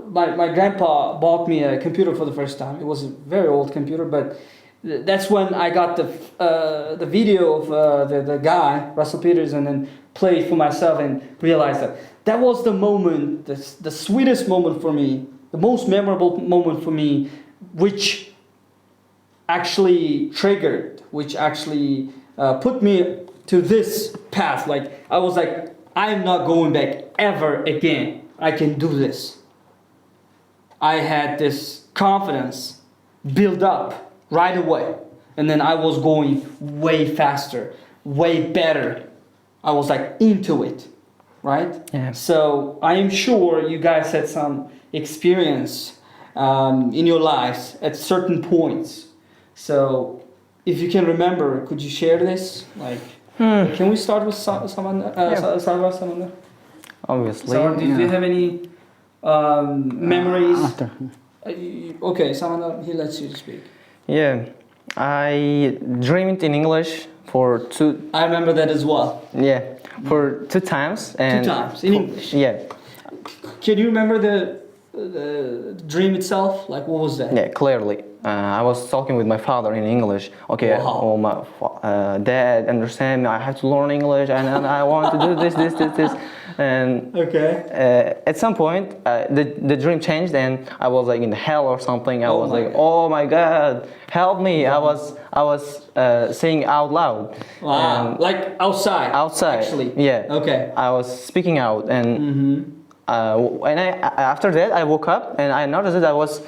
Speaker 1: my grandpa bought me a computer for the first time. It was a very old computer, but that's when I got the video of the guy Russell Peters, and then played for myself and realized that was the moment, the sweetest moment for me, the most memorable moment for me, which actually put me to this path. I was like, I am not going back ever again. I can do this. I had this confidence build up right away, and then I was going way faster, way better. I was into it, right?
Speaker 2: Yeah.
Speaker 1: So I am sure you guys had some experience in your lives at certain points. So if you can remember, could you share this? Can we start with Samandar? Sarvar, Samandar?
Speaker 2: Obviously.
Speaker 1: Sarvar, do you have any memories?
Speaker 3: After.
Speaker 1: Okay, Samandar, he lets you speak.
Speaker 2: Yeah, I dreamed in English for two.
Speaker 1: I remember that as well.
Speaker 2: Yeah, for 2 times. And
Speaker 1: 2 times in English.
Speaker 2: Yeah.
Speaker 1: Can you remember the dream itself? What was that?
Speaker 2: Yeah, clearly. I was talking with my father in English. Okay,
Speaker 1: Wow.
Speaker 2: oh my dad, understand me. I have to learn English, and I want to do this. And
Speaker 1: Okay.
Speaker 2: at some point, the dream changed, and I was in hell or something. I was
Speaker 1: my
Speaker 2: like,
Speaker 1: God.
Speaker 2: oh my God, help me! I was saying out loud.
Speaker 1: Wow.
Speaker 2: And
Speaker 1: Outside.
Speaker 2: outside.
Speaker 1: Actually.
Speaker 2: Yeah.
Speaker 1: Okay.
Speaker 2: I was speaking out, and and after that I woke up and I noticed that I was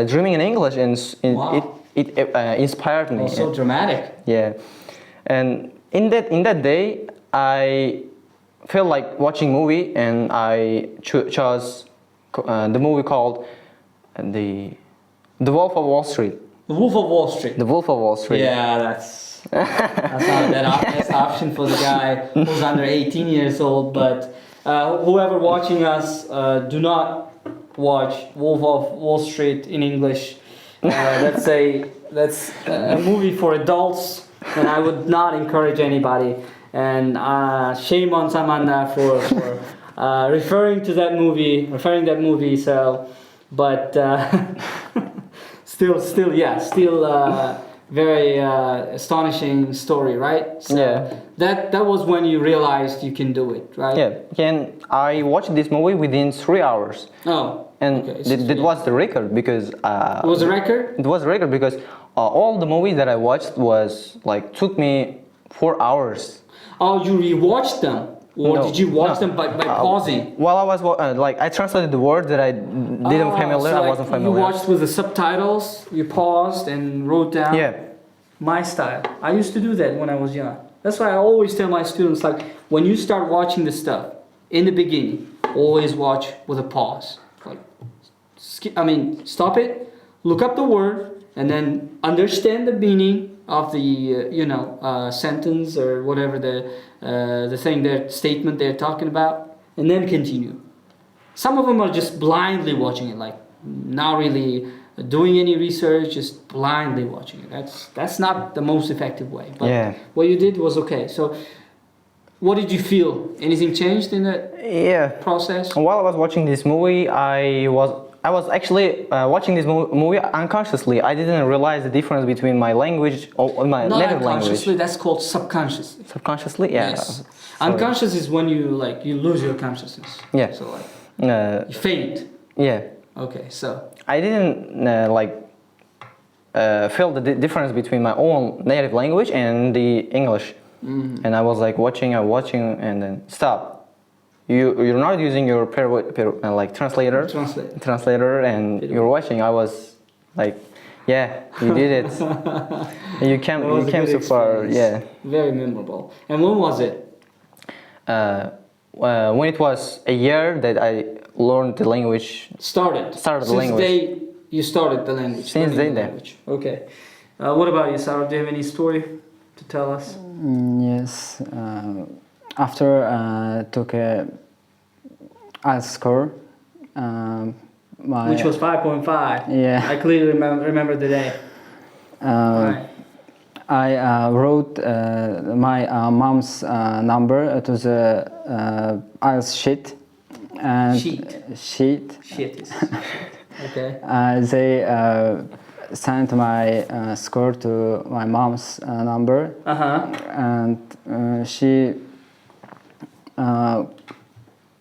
Speaker 2: dreaming in English, and
Speaker 1: Wow.
Speaker 2: it inspired me.
Speaker 1: Oh, so dramatic.
Speaker 2: Yeah, and in that day I felt like watching movie, and I chose the movie called the Wolf of Wall Street.
Speaker 1: The Wolf of Wall Street.
Speaker 2: The Wolf of Wall Street.
Speaker 1: Yeah, that's not a best option for the guy who's under 18 years old. But whoever watching us, do not watch Wolf of Wall Street in English. That's a movie for adults, and I would not encourage anybody. And shame on Samandar for referring that movie. So, but still, very astonishing story, right? So
Speaker 2: Yeah.
Speaker 1: That was when you realized you can do it, right?
Speaker 2: Yeah, and I watched this movie within 3 hours,
Speaker 1: Oh.
Speaker 2: and
Speaker 1: okay, so
Speaker 2: that was the record because
Speaker 1: it was a record.
Speaker 2: it was a record because all the movies that I watched was like took me 4 hours.
Speaker 1: Oh, you rewatched them, or
Speaker 2: No,
Speaker 1: did you watch
Speaker 2: no.
Speaker 1: them by pausing?
Speaker 2: While I was like I translated the words that I didn't familiar,
Speaker 1: so
Speaker 2: I
Speaker 1: like
Speaker 2: wasn't familiar.
Speaker 1: You watched with the subtitles. You paused and wrote down.
Speaker 2: Yeah,
Speaker 1: My style. I used to do that when I was young. That's why I always tell my students, like, when you start watching the stuff in the beginning, always watch with a pause. Like, stop it, look up the word, and then understand the meaning of the sentence or whatever the statement they're talking about, and then continue. Some of them are just blindly watching it, like not really doing any research, just blindly watching it. That's not the most effective way. But
Speaker 2: Yeah.
Speaker 1: what you did was okay. So, what did you feel? Anything changed in that
Speaker 2: yeah.
Speaker 1: process?
Speaker 2: While I was watching this movie, I was actually watching this movie unconsciously. I didn't realize the difference between my language or my
Speaker 1: Not
Speaker 2: native
Speaker 1: unconsciously.
Speaker 2: language.
Speaker 1: That's called subconscious.
Speaker 2: Subconsciously, yeah.
Speaker 1: Yes.
Speaker 2: Sorry.
Speaker 1: Unconscious is when you lose your consciousness.
Speaker 2: Yeah.
Speaker 1: So like
Speaker 2: Uh,
Speaker 1: you faint.
Speaker 2: yeah.
Speaker 1: Okay. So.
Speaker 2: I didn't feel the difference between my own native language and the English, and I was like watching, and then stop. You're not using your translator, and you're watching. I was like, yeah, you did it. you came
Speaker 1: That was a
Speaker 2: so
Speaker 1: good
Speaker 2: far,
Speaker 1: experience.
Speaker 2: yeah.
Speaker 1: Very memorable. And when was it?
Speaker 2: When it was a year that I learned the language.
Speaker 1: Started
Speaker 2: the
Speaker 1: Since
Speaker 2: language.
Speaker 1: you started the language.
Speaker 2: Since
Speaker 1: learning the
Speaker 2: then.
Speaker 1: language. Okay. What about you, Sarah? Do you have any story to tell us?
Speaker 3: Yes. After took a IELTS score,
Speaker 1: Which was 5.5.
Speaker 3: Yeah.
Speaker 1: I clearly remember the day. Right.
Speaker 3: I wrote my mom's number to the IELTS sheet, and
Speaker 1: Shit is. Okay.
Speaker 3: they sent my score to my mom's number, and she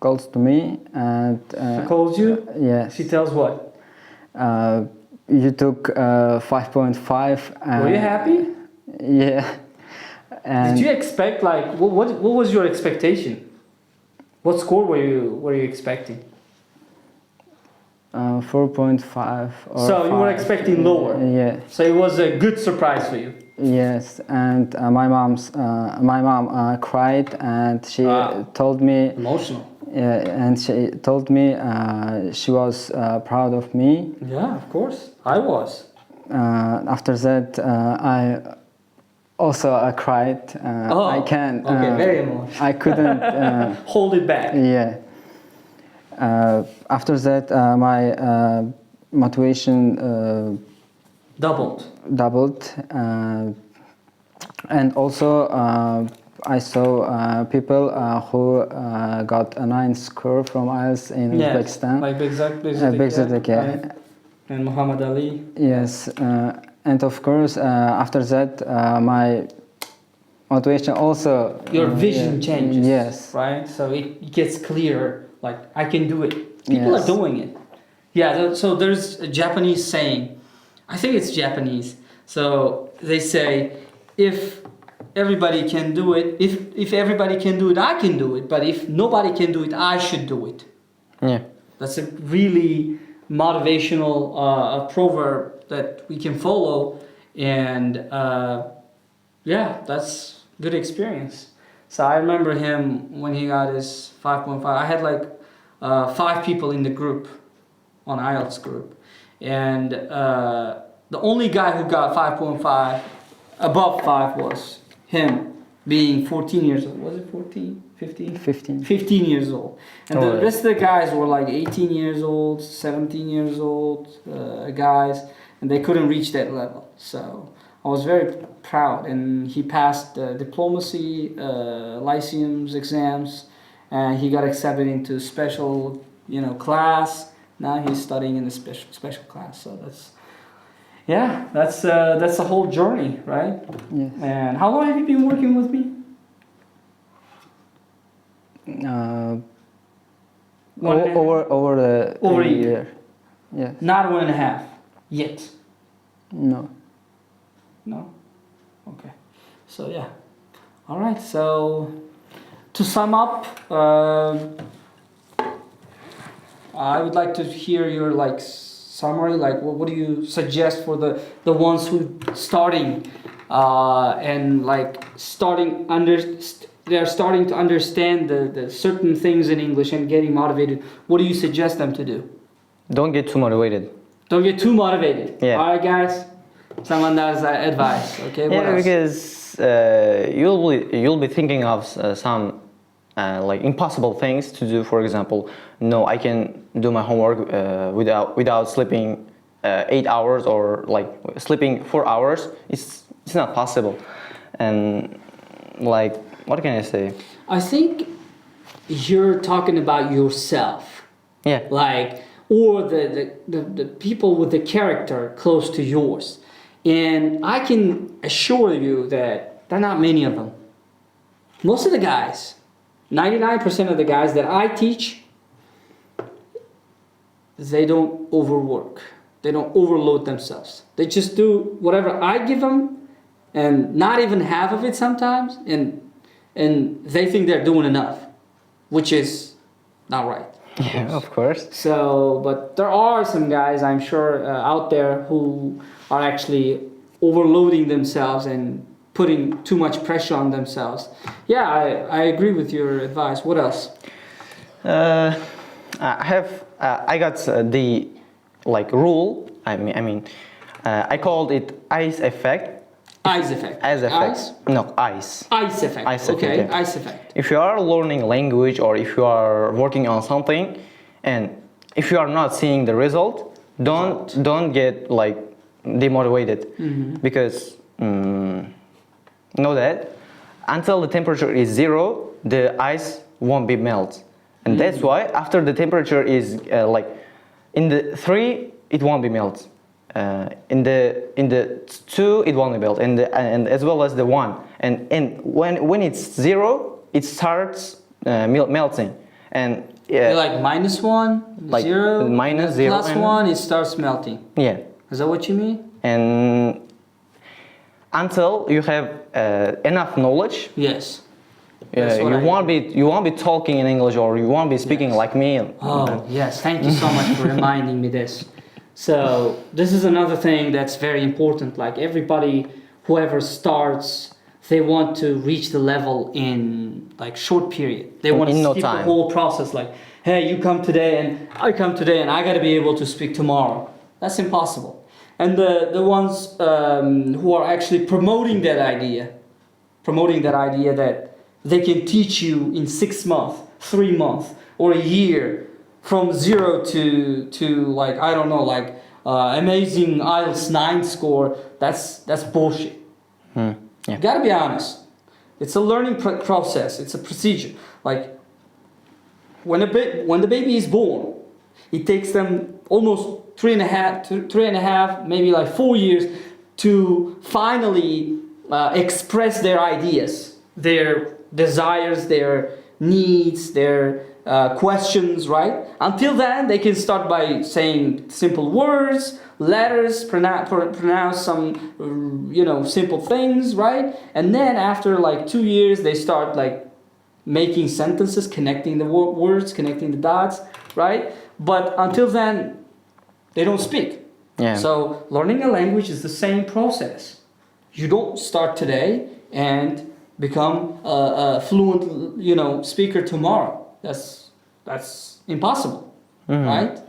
Speaker 3: calls to me and
Speaker 1: She calls you?
Speaker 3: yes.
Speaker 1: She tells what?
Speaker 3: You took 5.5.
Speaker 1: Were you happy?
Speaker 3: Yeah. And
Speaker 1: Did you expect, like, what was your expectation? What score were you expecting?
Speaker 3: 4.5 or
Speaker 1: So you were
Speaker 3: 5.
Speaker 1: expecting lower.
Speaker 3: Yeah.
Speaker 1: So it was a good surprise for you.
Speaker 3: Yes, and my mom cried, and she told me,
Speaker 1: Emotional.
Speaker 3: and she told me she was proud of me.
Speaker 1: Yeah, of course. I was.
Speaker 3: After that, I also cried. I can.
Speaker 1: Okay, very emotional.
Speaker 3: I couldn't.
Speaker 1: Hold it back.
Speaker 3: Yeah. After that, my motivation
Speaker 1: Doubled.
Speaker 3: doubled, and also I saw people who got a 9 score from IELTS in Uzbekistan.
Speaker 1: Like
Speaker 3: Begzatek, yeah.
Speaker 1: right? And Muhammad Ali.
Speaker 3: Yes, and of course after that my motivation also.
Speaker 1: Your vision changes.
Speaker 3: Yes.
Speaker 1: Right? So it gets clearer. Like, I can do it. People are doing it. Yeah, so there's a Japanese saying, I think it's Japanese. So they say, if everybody can do it, if everybody can do it, I can do it. But if nobody can do it, I should do it.
Speaker 2: Yeah.
Speaker 1: That's a really motivational proverb that we can follow, and yeah, that's good experience. So I remember him when he got his 5.5. I had like 5 people in the group, on IELTS group, and the only guy who got 5.5 above 5 was him, being 14 years old. Was it 14? 15?
Speaker 3: 15.
Speaker 1: 15 years old. And the
Speaker 2: Alright.
Speaker 1: rest of the guys were like 18 years old, 17 years old guys, and they couldn't reach that level. So I was very proud. And he passed diplomacy, lyceums, exams, and he got accepted into special, class. Now he's studying in the special class. So that's the whole journey, right?
Speaker 3: Yes.
Speaker 1: And how long have you been working with me? One and a half?
Speaker 3: Over the
Speaker 1: Over a year.
Speaker 3: Yes.
Speaker 1: Not 1.5 yet.
Speaker 3: No.
Speaker 1: No? Okay. So yeah. All right. So to sum up, I would like to hear your summary. What do you suggest for the ones who starting and they're starting to understand the certain things in English and getting motivated. What do you suggest them to do?
Speaker 2: Don't get too motivated.
Speaker 1: Don't get too motivated.
Speaker 2: Yeah.
Speaker 1: All right, guys. Samandar's advice. Okay. What
Speaker 2: Yeah,
Speaker 1: else?
Speaker 2: because you'll be thinking of some impossible things to do. For example, no, I can do my homework without sleeping 8 hours, or sleeping 4 hours. It's not possible. And what can I say?
Speaker 1: I think you're talking about yourself.
Speaker 2: Yeah.
Speaker 1: Or the people with the character close to yours. And I can assure you that there are not many of them. Most of the guys, 99% of the guys that I teach, they don't overwork. They don't overload themselves. They just do whatever I give them, and not even half of it sometimes, and they think they're doing enough, which is not right.
Speaker 2: Yeah, of course.
Speaker 1: So, but there are some guys, I'm sure, out there who are actually overloading themselves and putting too much pressure on themselves. Yeah, I agree with your advice. What else?
Speaker 2: I got the rule. I called it ice effect.
Speaker 1: Ice effect.
Speaker 2: Ice effect.
Speaker 1: Ice?
Speaker 2: No, ice.
Speaker 1: Ice effect.
Speaker 2: Ice
Speaker 1: Okay,
Speaker 2: effect, yeah.
Speaker 1: ice effect.
Speaker 2: If you are learning language, or if you are working on something, and if you are not seeing the result, don't get demotivated.
Speaker 1: Mm-hmm.
Speaker 2: Because know that until the temperature is 0, the ice won't be melt, and that's why after the temperature is in the 3, it won't be melt. In the 2, it won't be melt, and as well as the 1, and when it's 0, it starts melting, and
Speaker 1: -1, 0,
Speaker 2: minus 0,
Speaker 1: +1, it starts melting.
Speaker 2: yeah.
Speaker 1: Is that what you mean?
Speaker 2: And until you have enough knowledge,
Speaker 1: Yes. That's what
Speaker 2: you won't be talking in English, or you won't be speaking
Speaker 1: Yes.
Speaker 2: like me.
Speaker 1: Oh, yes. Thank you so much for reminding me this. So this is another thing that's very important. Everybody, whoever starts, they want to reach the level in short period. They want to
Speaker 2: In no
Speaker 1: skip
Speaker 2: time.
Speaker 1: the whole process. Hey, you come today and I come today and I got to be able to speak tomorrow. That's impossible. And the ones who are actually promoting that idea that they can teach you in 6 months, 3 months, or a year, from 0 to I don't know, amazing IELTS 9 score. That's bullshit.
Speaker 2: Yeah.
Speaker 1: You gotta be honest. It's a learning process. It's a procedure. When the baby is born, it takes them almost 3.5, maybe 4 years to finally express their ideas, their desires, their needs, their questions, right? Until then, they can start by saying simple words, letters, pronounce some, simple things, right? And then after 2 years, they start making sentences, connecting the words, connecting the dots. right? But until then, they don't speak.
Speaker 2: Yeah.
Speaker 1: So learning a language is the same process. You don't start today and become a fluent, speaker tomorrow. That's impossible, right?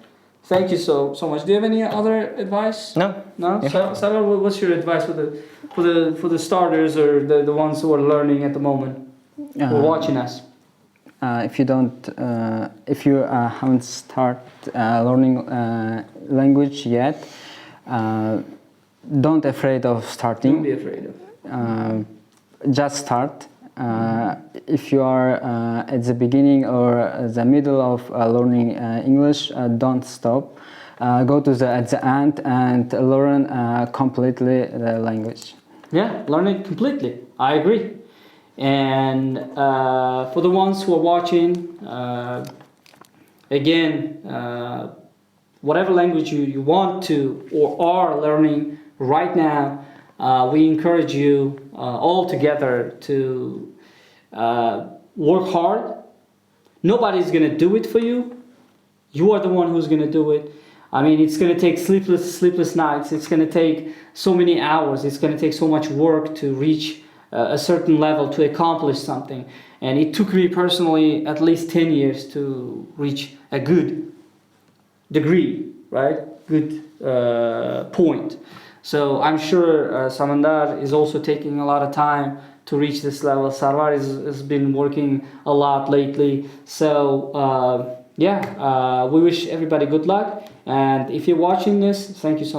Speaker 1: Thank you so much. Do you have any other advice?
Speaker 2: No.
Speaker 1: No.
Speaker 2: Yeah.
Speaker 1: So, Sarvar, what's your advice for the starters or the ones who are learning at the moment, who are watching us?
Speaker 3: If you haven't started learning language yet, don't afraid of starting.
Speaker 1: Don't be afraid of.
Speaker 3: Just start. If you are at the beginning or the middle of learning English, don't stop. Go to at the end and learn completely the language.
Speaker 1: Yeah, learn it completely. I agree. And for the ones who are watching, again, whatever language you want to or are learning right now, we encourage you all together to work hard. Nobody's going to do it for you. You are the one who's going to do it. I mean, it's going to take sleepless nights. It's going to take so many hours. It's going to take so much work to reach a certain level, to accomplish something. And it took me personally at least 10 years to reach a good degree, right? Good point. So I'm sure Samandar is also taking a lot of time to reach this level. Sarvar has been working a lot lately. So we wish everybody good luck. And if you're watching this, thank you so much.